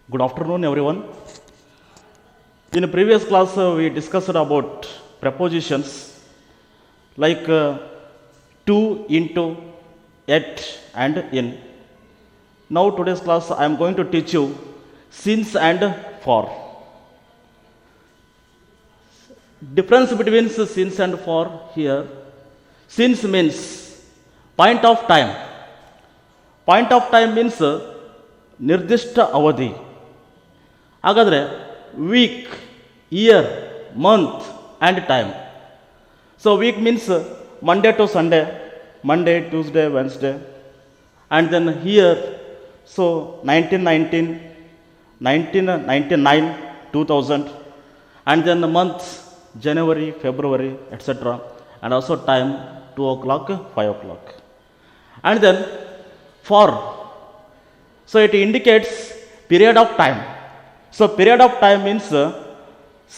Good afternoon, everyone. In a previous class, we discussed about prepositions like to, into, at, and in. Now, today's class, I am going to teach you since and for. Difference between since and for here. Since means point of time. Point of time means ನಿರ್ದಿಷ್ಟ ಅವಧಿ. ಹಾಗಾದರೆ week, year, month and time. So week means Monday to Sunday, Monday, Tuesday, Wednesday, and then year, so 1919, 1999, 2000, and then months January, February, etc. And also time 2 o'clock, 5 o'clock. And then for, so it indicates period of time. So period of time means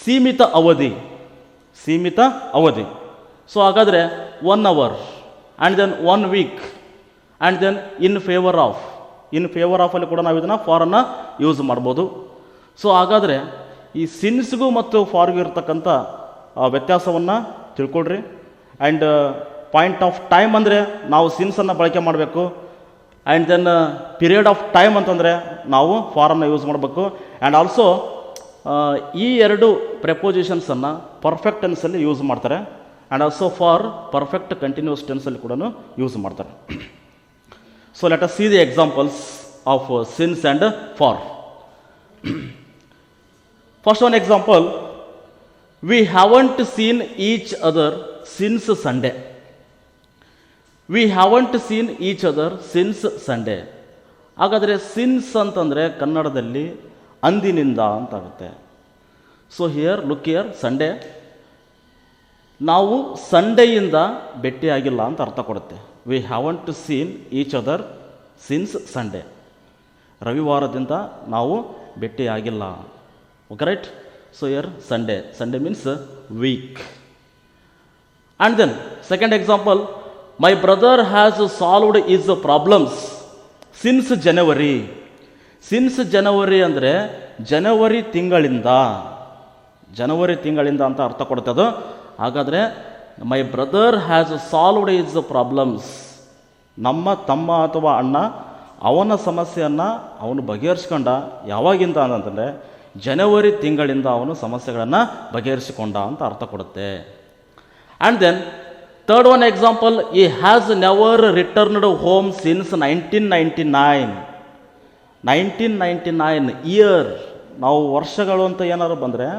ಸೀಮಿತ ಅವಧಿ, ಸೀಮಿತ ಅವಧಿ. So ಹಾಗಾದರೆ 1 hour, and then 1 week, and then in favour of. In favour of ಅಲ್ಲಿ ಕೂಡ ನಾವು ಇದನ್ನು ಫಾರನ್ನು use ಮಾಡ್ಬೋದು. ಸೊ ಹಾಗಾದರೆ ಈ ಸಿನ್ಸ್ಗೂ ಮತ್ತು ಫಾರ್ಗೂ ಇರ್ತಕ್ಕಂಥ ವ್ಯತ್ಯಾಸವನ್ನು ತಿಳ್ಕೊಳ್ರಿ. ಆ್ಯಂಡ್ ಪಾಯಿಂಟ್ ಆಫ್ ಟೈಮ್ ಅಂದರೆ ನಾವು ಸಿನ್ಸನ್ನು ಬಳಕೆ ಮಾಡಬೇಕು. And then period of time ಅಂತಂದರೆ ನಾವು ಫಾರನ್ನು ಯೂಸ್ ಮಾಡಬೇಕು. ಆ್ಯಂಡ್ ಆಲ್ಸೋ ಈ ಎರಡು ಪ್ರೆಪೋಸಿಷನ್ಸನ್ನು ಪರ್ಫೆಕ್ಟ್ ಟೆನ್ಸಲ್ಲಿ ಯೂಸ್ ಮಾಡ್ತಾರೆ. And also for perfect continuous ಟೆನ್ಸಲ್ಲಿ ಕೂಡ ಯೂಸ್ ಮಾಡ್ತಾರೆ. So let us see the examples of since and for. First one example, we haven't seen each other since Sunday. We haven't seen each other since Sunday. ಹಾಗಾದರೆ since ಅಂತಂದರೆ ಕನ್ನಡದಲ್ಲಿ ಅಂದಿನಿಂದ ಅಂತಾಗುತ್ತೆ. So here look here, Sunday, ನಾವು ಸಂಡೇಯಿಂದ ಭೇಟಿಯಾಗಿಲ್ಲ ಅಂತ ಅರ್ಥ ಕೊಡುತ್ತೆ. We haven't seen each other since Sunday. ರವಿವಾರದಿಂದ ನಾವು ಭೇಟಿಯಾಗಿಲ್ಲ. Okay right. So here Sunday. Sunday means week. And then second example, my brother has solved his problems since January. Since January ಅಂದರೆ ಜನವರಿ ತಿಂಗಳಿಂದ, ಜನವರಿ ತಿಂಗಳಿಂದ ಅಂತ ಅರ್ಥ ಕೊಡ್ತದೆ. ಹಾಗಾದರೆ my brother has solved his problems. ನಮ್ಮ ತಮ್ಮ ಅಥವಾ ಅಣ್ಣ ಅವನ ಸಮಸ್ಯೆಯನ್ನು ಅವನು ಬಗೆಹರಿಸ್ಕೊಂಡ ಯಾವಾಗಿಂದ ಅಂತಂದರೆ ಜನವರಿ ತಿಂಗಳಿಂದ ಅವನು ಸಮಸ್ಯೆಗಳನ್ನು ಬಗೆಹರಿಸಿಕೊಂಡ ಅಂತ ಅರ್ಥ ಕೊಡುತ್ತೆ. And then third one example, he has never returned home since 1999. 1999 year, ನಾವು ವರ್ಷಗಳು ಅಂತ ಏನಾದ್ರು ಬಂದರೆ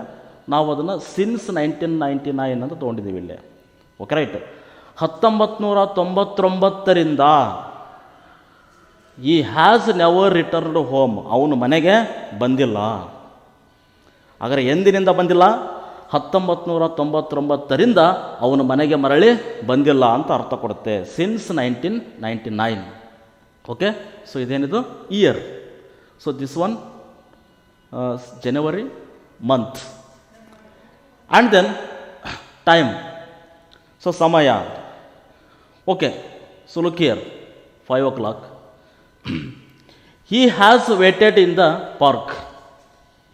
ನಾವು ಅದನ್ನು ಸಿನ್ಸ್ 1999 ಅಂತ ತೊಗೊಂಡಿದ್ದೀವಿ ಇಲ್ಲಿ. Okay right. 1999ರಿಂದ ಈ ಹ್ಯಾಸ್ ನೆವರ್ ರಿಟರ್ನ್ಡ್ ಹೋಮ್, ಅವನು ಮನೆಗೆ ಬಂದಿಲ್ಲ. ಹಾಗಾದರೆ ಎಂದಿನಿಂದ ಬಂದಿಲ್ಲ? 1999ರಿಂದ ಅವನು ಮನೆಗೆ ಮರಳಿ ಬಂದಿಲ್ಲ ಅಂತ ಅರ್ಥ ಕೊಡುತ್ತೆ. ಸಿನ್ಸ್ 1999. ಓಕೆ. ಸೊ ಇದೇನಿದು? Year. So this one January month. And then time, so ಸಮಯ. Okay. So look here, 5 o'clock. He has waited in the park.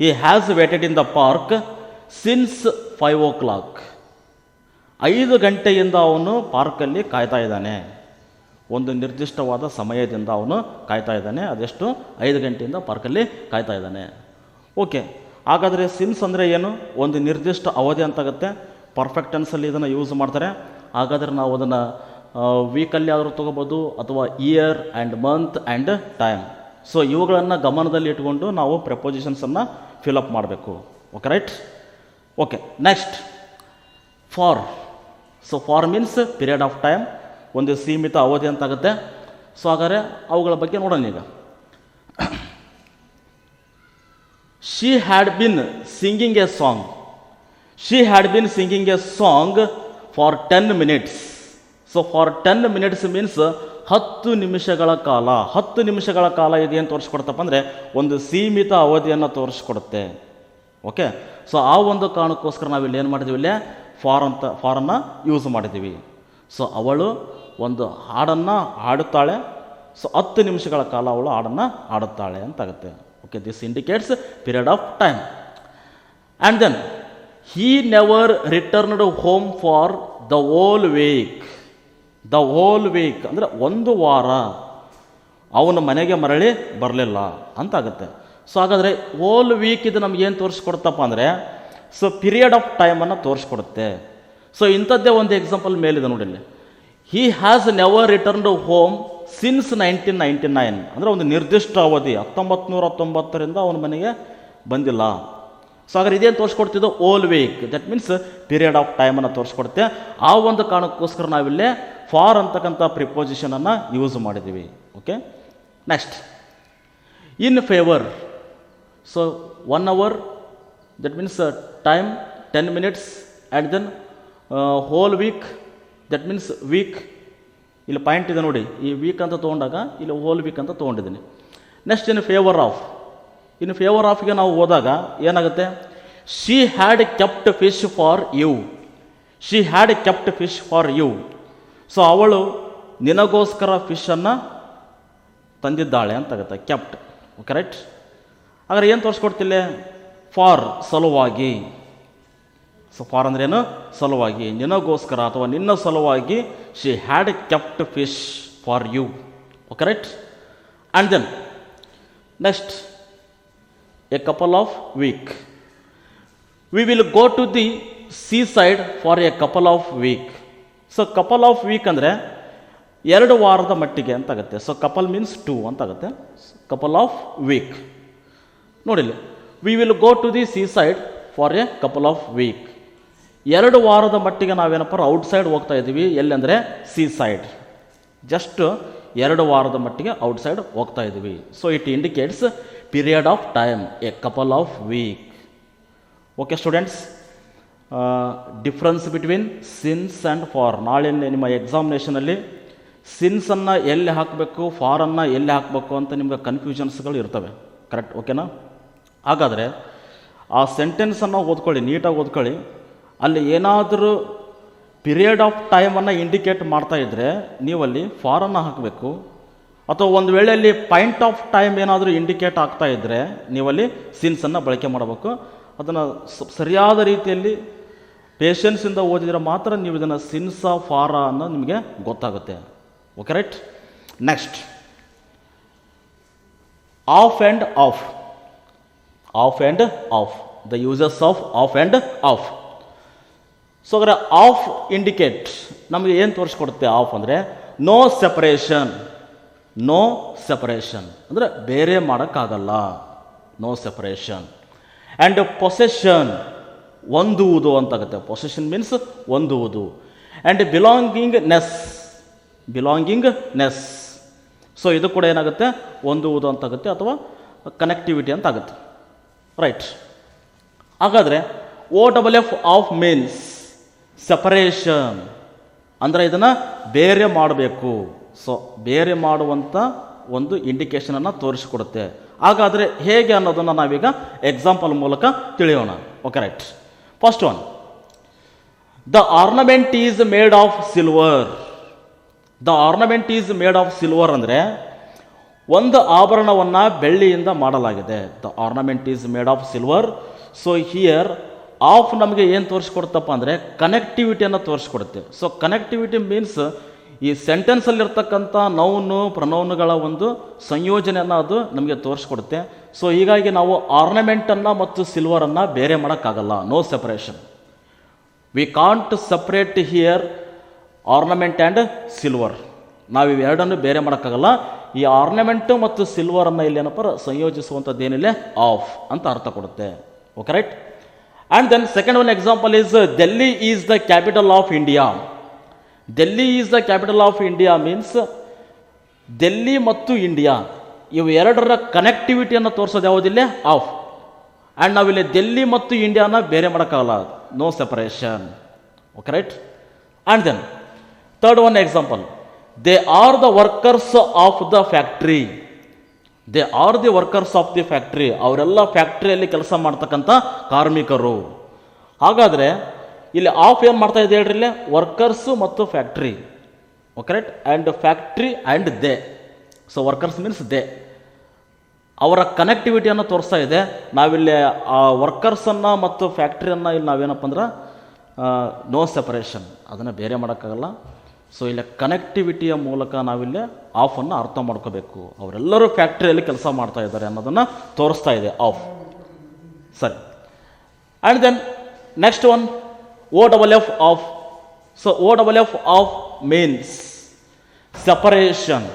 He has waited in the park since 5 o'clock. 5 ಗಂಟೆಯಿಂದ ಅವನು ಪಾರ್ಕಲ್ಲಿ ಕಾಯ್ತಾ ಇದ್ದಾನೆ. ಒಂದು ನಿರ್ದಿಷ್ಟವಾದ ಸಮಯದಿಂದ ಅವನು ಕಾಯ್ತಾ ಇದ್ದಾನೆ. ಅದೆಷ್ಟು? 5 ಗಂಟೆಯಿಂದ ಪಾರ್ಕಲ್ಲಿ ಕಾಯ್ತಾ ಇದ್ದಾನೆ. ಓಕೆ. ಹಾಗಾದರೆ ಸಿನ್ಸ್ ಅಂದರೆ ಏನು? ಒಂದು ನಿರ್ದಿಷ್ಟ ಅವಧಿ ಅಂತಾಗುತ್ತೆ. ಪರ್ಫೆಕ್ಟ್ ಟೆನ್ಸಲ್ಲಿ ಇದನ್ನು ಯೂಸ್ ಮಾಡ್ತಾರೆ. ಹಾಗಾದರೆ ನಾವು ಅದನ್ನು ವೀಕಲ್ಲಿ ಆದರೂ ತೊಗೋಬೋದು, ಅಥವಾ year and month and time. So ಇವುಗಳನ್ನು ಗಮನದಲ್ಲಿ ಇಟ್ಕೊಂಡು ನಾವು ಪ್ರೆಪೋಸಿಷನ್ಸನ್ನು ಫಿಲಪ್ ಮಾಡಬೇಕು. Okay right. Okay. Next for. So for means period of time, ಒಂದು ಸೀಮಿತ ಅವಧಿ ಅಂತಾಗುತ್ತೆ. ಸೊ ಹಾಗಾದರೆ ಅವುಗಳ ಬಗ್ಗೆ ನೋಡೋಣ ಈಗ. She had been singing A song. She had been singing A song for 10 minutes. So for 10 minutes means 10 ನಿಮಿಷಗಳ ಕಾಲ. 10 ನಿಮಿಷಗಳ ಕಾಲ ಇದೇನು ತೋರಿಸ್ಕೊಡ್ತಪ್ಪ ಅಂದರೆ ಒಂದು ಸೀಮಿತ ಅವಧಿಯನ್ನು ತೋರಿಸ್ಕೊಡುತ್ತೆ. ಓಕೆ. ಸೊ ಆ ಒಂದು ಕಾರಣಕ್ಕೋಸ್ಕರ ನಾವಿಲ್ಲಿ ಏನು ಮಾಡಿದ್ದೀವಿ, ಇಲ್ಲೇ ಫಾರನ್ನು ಯೂಸ್ ಮಾಡಿದ್ದೀವಿ. ಸೊ ಅವಳು ಒಂದು ಹಾಡನ್ನು ಹಾಡುತ್ತಾಳೆ. ಸೊ 10 ನಿಮಿಷಗಳ ಕಾಲ ಅವಳು ಹಾಡನ್ನು ಹಾಡುತ್ತಾಳೆ ಅಂತಾಗುತ್ತೆ. Okay. Okay, this indicates period of time. And then he never returned home for the whole week. The whole week ಅಂದರೆ ಒಂದು ವಾರ ಅವನ ಮನೆಗೆ ಮರಳಿ ಬರಲಿಲ್ಲ ಅಂತಾಗುತ್ತೆ. ಸೊ ಹಾಗಾದರೆ ಹೋಲ್ ವೀಕ್ ಇದು ನಮ್ಗೆ ಏನು ತೋರಿಸ್ಕೊಡ್ತಪ್ಪ ಅಂದರೆ ಸೊ ಪೀರಿಯಡ್ ಆಫ್ ಟೈಮನ್ನು ತೋರಿಸ್ಕೊಡುತ್ತೆ. ಸೊ ಇಂಥದ್ದೇ ಒಂದು ಎಕ್ಸಾಂಪಲ್ ಮೇಲಿದೆ ನೋಡಿಲ್ಲಿ. He has never returned home since 1999 ಅಂದರೆ ಒಂದು ನಿರ್ದಿಷ್ಟ ಅವಧಿ 1990ರಿಂದ ಅವನ ಮನೆಗೆ ಬಂದಿಲ್ಲ. ಸೊ ಹಾಗಾದ್ರೆ ಇದೇನು ತೋರಿಸ್ಕೊಡ್ತಿದ್ದು whole week, that means period of ಟೈಮನ್ನು ತೋರಿಸ್ಕೊಡುತ್ತೆ. ಆ ಒಂದು ಕಾರಣಕ್ಕೋಸ್ಕರ ನಾವಿಲ್ಲೇ ಫಾರ್ ಅಂತಕ್ಕಂಥ ಪ್ರಿಪೋಸಿಷನನ್ನು ಯೂಸ್ ಮಾಡಿದ್ದೀವಿ. Okay, next in favour. So 1 hour, that means time 10 minutes, and then whole week, that means week. ಇಲ್ಲಿ ಪಾಯಿಂಟ್ ಇದೆ ನೋಡಿ, ಈ ವೀಕ್ ಅಂತ ತೊಗೊಂಡಾಗ ಇಲ್ಲಿ ಹೋಲ್ ವೀಕ್ ಅಂತ ತೊಗೊಂಡಿದ್ದೀನಿ. Next in favour of. In favour ಆಫ್ಗೆ ನಾವು ಹೋದಾಗ ಏನಾಗುತ್ತೆ, she had kept fish for you. She had kept fish for you. So ಅವಳು ನಿನಗೋಸ್ಕರ ಫಿಶನ್ನು ತಂದಿದ್ದಾಳೆ ಅಂತಾಗುತ್ತೆ, ಕೆಪ್ಟ್. Okay, right. ಹಾಗಾದ್ರೆ ಏನು ತೋರಿಸ್ಕೊಡ್ತಿಲ್ಲ, ಫಾರ್ ಸಲುವಾಗಿ. ಸೊ ಫಾರ್ ಅಂದ್ರೇನು, ಸಲುವಾಗಿ, ನಿನಗೋಸ್ಕರ ಅಥವಾ ನಿನ್ನ ಸಲುವಾಗಿ she had kept fish for you. Okay, right. And then next a couple of week. We will go to the seaside for a couple of week. So couple of week ಅಂದರೆ 2 ವಾರದ ಮಟ್ಟಿಗೆ ಅಂತಾಗುತ್ತೆ. So couple means 2 ಅಂತಾಗುತ್ತೆ. Couple of week ನೋಡಿಲ್ಲಿ, we will go to the seaside for a couple of week. 2 ವಾರದ ಮಟ್ಟಿಗೆ ನಾವೇನಪ್ಪ outside ಹೋಗ್ತಾ ಇದ್ದೀವಿ. ಎಲ್ಲೆಂದರೆ ಸೀ ಸೈಡ್. ಜಸ್ಟ್ 2 ವಾರದ ಮಟ್ಟಿಗೆ ಔಟ್ಸೈಡ್ ಹೋಗ್ತಾ ಇದ್ದೀವಿ. So it indicates period of time, a couple of week. Okay students, difference between since and for. ನಾಳೆ ನಿಮ್ಮ ಎಕ್ಸಾಮಿನೇಷನಲ್ಲಿ ಸಿನ್ಸನ್ನು ಎಲ್ಲಿ ಹಾಕಬೇಕು, ಫಾರನ್ನು ಎಲ್ಲಿ ಹಾಕಬೇಕು ಅಂತ ನಿಮಗೆ ಕನ್ಫ್ಯೂಷನ್ಸ್ಗಳು ಇರ್ತವೆ. ಕರೆಕ್ಟ್, ಓಕೆನಾ? ಹಾಗಾದರೆ ಆ ಸೆಂಟೆನ್ಸನ್ನು ಓದ್ಕೊಳ್ಳಿ, ನೀಟಾಗಿ ಓದ್ಕೊಳ್ಳಿ. ಅಲ್ಲಿ ಏನಾದರೂ ಪೀರಿಯಡ್ ಆಫ್ ಟೈಮನ್ನು ಇಂಡಿಕೇಟ್ ಮಾಡ್ತಾ ಇದ್ದರೆ ನೀವಲ್ಲಿ ಫಾರನ್ನು ಹಾಕಬೇಕು. ಅಥವಾ ಒಂದು ವೇಳೆಯಲ್ಲಿ ಪಾಯಿಂಟ್ ಆಫ್ ಟೈಮ್ ಏನಾದರೂ ಇಂಡಿಕೇಟ್ ಆಗ್ತಾ ಇದ್ದರೆ ನೀವಲ್ಲಿ ಸಿನ್ಸನ್ನು ಬಳಕೆ ಮಾಡಬೇಕು. ಅದನ್ನು ಸರಿಯಾದ ರೀತಿಯಲ್ಲಿ ಪೇಷನ್ಸಿಂದ ಓದಿದರೆ ಮಾತ್ರ ನೀವು ಇದನ್ನು ಸಿನ್ಸ ಫಾರ ಅನ್ನೋ ನಿಮಗೆ ಗೊತ್ತಾಗುತ್ತೆ. Okay, right. Next of and of. Of and of, the uses of and of. So ಅದರ ಆಫ್ ಇಂಡಿಕೇಟ್ ನಮಗೆ ಏನು ತೋರಿಸ್ಕೊಡುತ್ತೆ? ಆಫ್ ಅಂದರೆ ನೋ ಸೆಪರೇಷನ್. ನೋ ಸೆಪರೇಷನ್ ಅಂದರೆ ಬೇರೆ ಮಾಡೋಕ್ಕಾಗಲ್ಲ, ನೋ ಸೆಪರೇಷನ್. ಆ್ಯಂಡ್ ಪೊಸೆಷನ್, ಹೊಂದುವುದು ಅಂತಾಗುತ್ತೆ. ಪೊಸೆಷನ್ ಮೀನ್ಸ್ ಹೊಂದುವುದು. And belongingness, belongingness. ಸೊ ಇದು ಕೂಡ ಏನಾಗುತ್ತೆ, ಹೊಂದುವುದು ಅಂತಾಗುತ್ತೆ ಅಥವಾ ಕನೆಕ್ಟಿವಿಟಿ ಅಂತ ಆಗುತ್ತೆ. ರೈಟ್. ಹಾಗಾದರೆ OFF ಆಫ್ ಮೀನ್ಸ್ ಸೆಪರೇಷನ್ ಅಂದರೆ ಇದನ್ನು ಬೇರೆ ಮಾಡಬೇಕು. ಸೊ ಬೇರೆ ಮಾಡುವಂಥ ಒಂದು ಇಂಡಿಕೇಶನನ್ನು ತೋರಿಸಿಕೊಡುತ್ತೆ. ಹಾಗಾದರೆ ಹೇಗೆ ಅನ್ನೋದನ್ನು ನಾವೀಗ ಎಕ್ಸಾಂಪಲ್ ಮೂಲಕ ತಿಳಿಯೋಣ. Okay, right. First one, the ornament is made of silver. The ornament is made of silver ಅಂದರೆ ಒಂದು ಆಭರಣವನ್ನು ಬೆಳ್ಳಿಯಿಂದ ಮಾಡಲಾಗಿದೆ. The ornament is made of silver. So here of ನಮಗೆ ಏನು ತೋರಿಸ್ಕೊಡ್ತಪ್ಪ ಅಂದರೆ ಕನೆಕ್ಟಿವಿಟಿಯನ್ನು ತೋರಿಸ್ಕೊಡುತ್ತೆ. ಸೊ ಕನೆಕ್ಟಿವಿಟಿ ಮೀನ್ಸ್ ಈ ಸೆಂಟೆನ್ಸಲ್ಲಿರ್ತಕ್ಕಂಥ ನೌನು ಪ್ರನೌನುಗಳ ಒಂದು ಸಂಯೋಜನೆಯನ್ನು ಅದು ನಮಗೆ ತೋರಿಸ್ಕೊಡುತ್ತೆ. ಸೊ ಹೀಗಾಗಿ ನಾವು ಆರ್ನಮೆಂಟನ್ನು ಮತ್ತು ಸಿಲ್ವರನ್ನು ಬೇರೆ ಮಾಡೋಕ್ಕಾಗಲ್ಲ, no separation. We can't separate here ornament and silver. ನಾವು ಇವೆರಡನ್ನು ಬೇರೆ ಮಾಡೋಕ್ಕಾಗಲ್ಲ. ಈ ಆರ್ನಮೆಂಟು ಮತ್ತು ಸಿಲ್ವರನ್ನು ಇಲ್ಲಿ ಏನಪ್ಪ ಸಂಯೋಜಿಸುವಂಥದ್ದೇನಿಲ್ಲ, ಆಫ್ ಅಂತ ಅರ್ಥ ಕೊಡುತ್ತೆ. Okay, right. And then second one example is Delhi is the capital of India. Delhi is the capital of India means Delhi ಮತ್ತು ಇಂಡಿಯಾ ಇವು ಎರಡರ ಕನೆಕ್ಟಿವಿಟಿಯನ್ನು ತೋರಿಸೋದು ಯಾವುದಿಲ್ಲ, ಆಫ್. ಆ್ಯಂಡ್ ನಾವಿಲ್ಲಿ ಡೆಲ್ಲಿ ಮತ್ತು ಇಂಡಿಯಾನ ಬೇರೆ ಮಾಡೋಕ್ಕಾಗಲ್ಲ, no separation. Okay, right. And then third one example, they are the workers of the factory. They are the workers of the factory. ಅವರೆಲ್ಲ ಫ್ಯಾಕ್ಟ್ರಿಯಲ್ಲಿ ಕೆಲಸ ಮಾಡ್ತಕ್ಕಂಥ ಕಾರ್ಮಿಕರು. ಹಾಗಾದರೆ ಇಲ್ಲಿ ಆಫ್ ಏನು ಮಾಡ್ತಾ ಇದೆ ಹೇಳ್ರಿ, ಇಲ್ಲಿ ವರ್ಕರ್ಸು ಮತ್ತು factory. Okay, right. And factory and they. So workers means they. ಅವರ ಕನೆಕ್ಟಿವಿಟಿಯನ್ನು ತೋರಿಸ್ತಾ ಇದೆ. ನಾವಿಲ್ಲಿ ಆ ವರ್ಕರ್ಸನ್ನು ಮತ್ತು ಫ್ಯಾಕ್ಟ್ರಿಯನ್ನು ಇಲ್ಲಿ ನಾವೇನಪ್ಪ ಅಂದ್ರೆ ನೋ ಸೆಪರೇಷನ್, ಅದನ್ನು ಬೇರೆ ಮಾಡೋಕ್ಕಾಗಲ್ಲ. ಸೊ ಇಲ್ಲಿ ಕನೆಕ್ಟಿವಿಟಿಯ ಮೂಲಕ ನಾವಿಲ್ಲಿ ಆಫನ್ನು ಅರ್ಥ ಮಾಡ್ಕೋಬೇಕು. ಅವರೆಲ್ಲರೂ ಫ್ಯಾಕ್ಟ್ರಿಯಲ್ಲಿ ಕೆಲಸ ಮಾಡ್ತಾ ಇದ್ದಾರೆ ಅನ್ನೋದನ್ನು ತೋರಿಸ್ತಾ ಇದೆ ಆಫ್. ಸರಿ. And then next one OFF off. So OFF off means separation.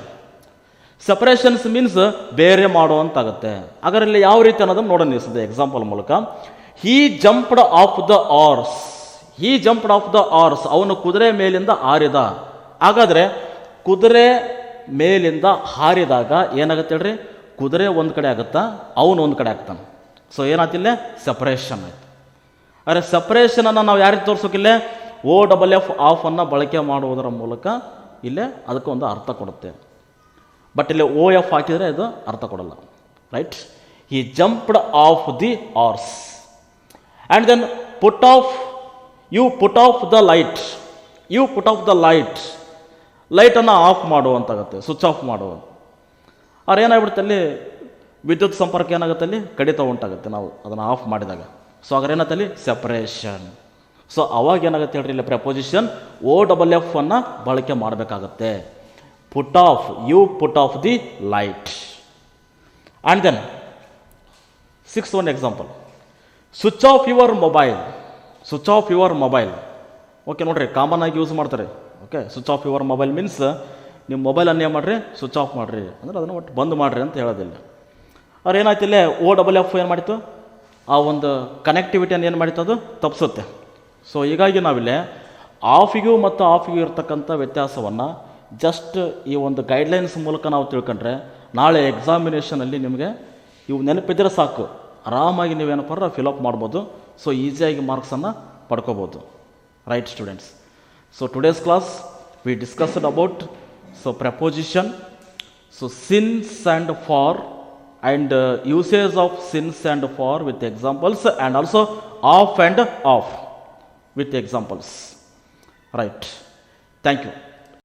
Separations means ಬೇರೆ ಮಾಡುವಂತಾಗುತ್ತೆ. ಅದರಲ್ಲಿ ಯಾವ ರೀತಿ ಅನ್ನೋದನ್ನು ನೋಡೋಣ ನಿಲ್ಲಿಸಿದೆ ಎಕ್ಸಾಂಪಲ್ ಮೂಲಕ. He jumped off the horse. He jumped off the horse, ಅವನು ಕುದುರೆ ಮೇಲಿಂದ ಹಾರಿದ. ಹಾಗಾದರೆ ಕುದುರೆ ಮೇಲಿಂದ ಹಾರಿದಾಗ ಏನಾಗುತ್ತೆ ಹೇಳ್ರಿ, ಕುದುರೆ ಒಂದು ಕಡೆ ಆಗುತ್ತಾ, ಅವನು ಒಂದು ಕಡೆ ಆಗ್ತಾನೆ. ಸೊ ಏನಾಯ್ತಿಲ್ಲ, ಸೆಪರೇಷನ್ ಆಯ್ತು. ಆದರೆ ಸೆಪರೇಷನನ್ನು ನಾವು ಯಾರಿಗೆ ತೋರಿಸೋಕಿಲ್ಲ, OFF ಆಫ್ ಅನ್ನು ಬಳಕೆ ಮಾಡುವುದರ ಮೂಲಕ ಇಲ್ಲೇ ಅದಕ್ಕೆ ಒಂದು ಅರ್ಥ ಕೊಡುತ್ತೆ. ಬಟ್ ಇಲ್ಲಿ OF ಹಾಕಿದರೆ ಅದು ಅರ್ಥ ಕೊಡಲ್ಲ. Right. He jumped off the horse. And then put off. You put off the light. You put off the light. ಲೈಟನ್ನು ಆಫ್ ಮಾಡುವಂತಾಗುತ್ತೆ, ಸ್ವಿಚ್ ಆಫ್ ಮಾಡುವ. ಅವ್ರು ಏನಾಗ್ಬಿಡುತ್ತೆ ಅಲ್ಲಿ, ವಿದ್ಯುತ್ ಸಂಪರ್ಕ ಏನಾಗುತ್ತೆ ಅಲ್ಲಿ, ಕಡಿತ ಉಂಟಾಗುತ್ತೆ ನಾವು ಅದನ್ನು ಆಫ್ ಮಾಡಿದಾಗ. ಸೊ ಹಾಗಾದ್ರೆ ಏನಾಗುತ್ತೆ ಅಲ್ಲಿ, ಸೆಪರೇಷನ್. ಸೊ ಅವಾಗ ಏನಾಗುತ್ತೆ ಹೇಳ್ರಿ, ಇಲ್ಲಿ ಪ್ರಪೋಸಿಷನ್ OFF ಅನ್ನು ಬಳಕೆ ಮಾಡಬೇಕಾಗತ್ತೆ. Put off, you put off the light. And then 6th one example, switch off your mobile. Switch off your mobile. Okay ನೋಡ್ರಿ, ಕಾಮನ್ ಆಗಿ ಯೂಸ್ ಮಾಡ್ತಾರೆ. Okay, switch off your mobile means ನಿಮ್ಮ ಮೊಬೈಲನ್ನು ಏನು ಮಾಡಿರಿ, ಸ್ವಿಚ್ ಆಫ್ ಮಾಡಿರಿ, ಅಂದರೆ ಅದನ್ನು ಒಟ್ಟು ಬಂದ್ ಮಾಡಿರಿ ಅಂತ ಹೇಳೋದಿಲ್ಲ. ಅವ್ರು ಏನಾಯ್ತು ಇಲ್ಲೇ OFF ಏನು ಮಾಡಿತ್ತು, ಆ ಒಂದು ಕನೆಕ್ಟಿವಿಟಿಯನ್ನು ಏನು ಮಾಡಿತ್ತು, ಅದು ತಪ್ಪಿಸುತ್ತೆ. ಸೊ ಹೀಗಾಗಿ ನಾವಿಲ್ಲೇ ಆಫಿಗೂ ಮತ್ತು ಆಫಿಗೂ ಇರ್ತಕ್ಕಂಥ ವ್ಯತ್ಯಾಸವನ್ನು ಜಸ್ಟ್ ಈ ಒಂದು ಗೈಡ್ಲೈನ್ಸ್ ಮೂಲಕ ನಾವು ತಿಳ್ಕೊಂಡ್ರೆ ನಾಳೆ ಎಕ್ಸಾಮಿನೇಷನಲ್ಲಿ ನಿಮಗೆ ಇವು ನೆನಪಿದ್ರೆ ಸಾಕು, ಆರಾಮಾಗಿ ನೀವೇನಪ್ಪ ಫಿಲಪ್ ಮಾಡ್ಬೋದು. ಸೊ ಈಸಿಯಾಗಿ ಮಾರ್ಕ್ಸನ್ನು ಪಡ್ಕೋಬೋದು. Right students. So today's class we discussed about proposition, so since and for, and usage of since and for with examples, and also off and off with examples. Right. Thank you.